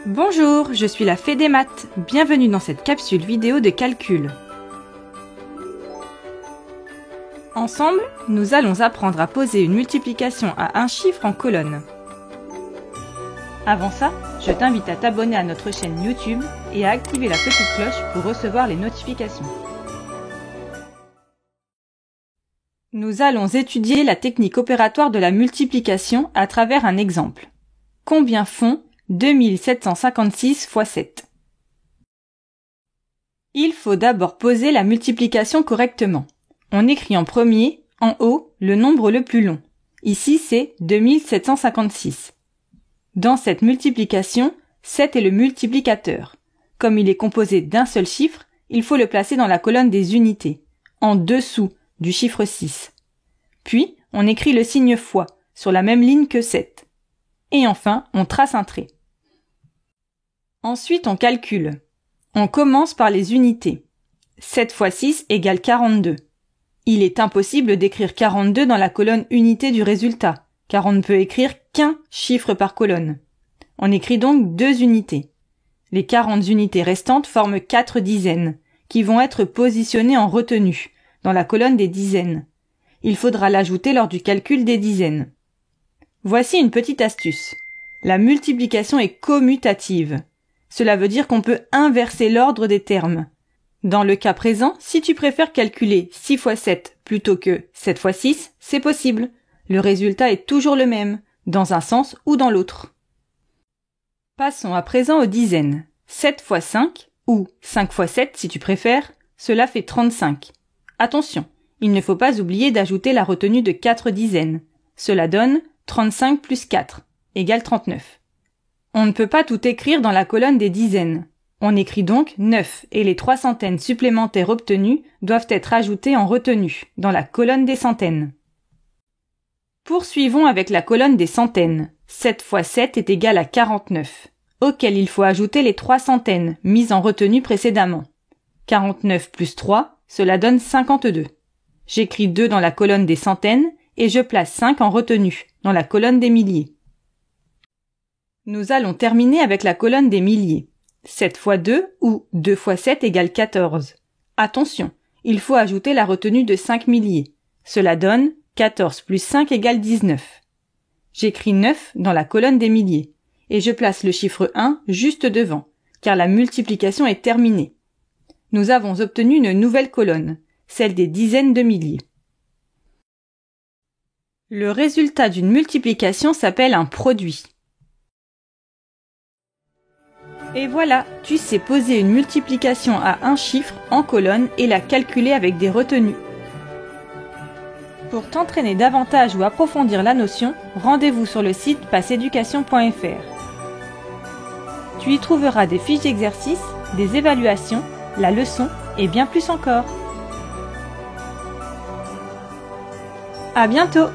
Bonjour, je suis la Fée des maths. Bienvenue dans cette capsule vidéo de calcul. Ensemble, nous allons apprendre à poser une multiplication à un chiffre en colonne. Avant ça, je t'invite à t'abonner à notre chaîne YouTube et à activer la petite cloche pour recevoir les notifications. Nous allons étudier la technique opératoire de la multiplication à travers un exemple. Combien font 2756 x 7? Il faut d'abord poser la multiplication correctement. On écrit en premier, en haut, le nombre le plus long. Ici, c'est 2756. Dans cette multiplication, 7 est le multiplicateur. Comme il est composé d'un seul chiffre, il faut le placer dans la colonne des unités, en dessous du chiffre 6. Puis, on écrit le signe fois sur la même ligne que 7. Et enfin, on trace un trait. Ensuite, on calcule. On commence par les unités. 7 x 6 égale 42. Il est impossible d'écrire 42 dans la colonne unité du résultat, car on ne peut écrire qu'un chiffre par colonne. On écrit donc 2 unités. Les 40 unités restantes forment 4 dizaines, qui vont être positionnées en retenue, dans la colonne des dizaines. Il faudra l'ajouter lors du calcul des dizaines. Voici une petite astuce. La multiplication est commutative. Cela veut dire qu'on peut inverser l'ordre des termes. Dans le cas présent, si tu préfères calculer 6 x 7 plutôt que 7 x 6, c'est possible. Le résultat est toujours le même, dans un sens ou dans l'autre. Passons à présent aux dizaines. 7 x 5, ou 5 x 7 si tu préfères, cela fait 35. Attention, il ne faut pas oublier d'ajouter la retenue de 4 dizaines. Cela donne 35 plus 4, égale 39. On ne peut pas tout écrire dans la colonne des dizaines. On écrit donc 9 et les 3 centaines supplémentaires obtenues doivent être ajoutées en retenue, dans la colonne des centaines. Poursuivons avec la colonne des centaines. 7 x 7 est égal à 49, auquel il faut ajouter les 3 centaines mises en retenue précédemment. 49 plus 3, cela donne 52. J'écris 2 dans la colonne des centaines et je place 5 en retenue, dans la colonne des milliers. Nous allons terminer avec la colonne des milliers. 7 x 2 ou 2 x 7 égale 14. Attention, il faut ajouter la retenue de 5 milliers. Cela donne 14 plus 5 égale 19. J'écris 9 dans la colonne des milliers et je place le chiffre 1 juste devant, car la multiplication est terminée. Nous avons obtenu une nouvelle colonne, celle des dizaines de milliers. Le résultat d'une multiplication s'appelle un produit. Et voilà, tu sais poser une multiplication à un chiffre en colonne et la calculer avec des retenues. Pour t'entraîner davantage ou approfondir la notion, rendez-vous sur le site passeeducation.fr. Tu y trouveras des fiches d'exercices, des évaluations, la leçon et bien plus encore. À bientôt!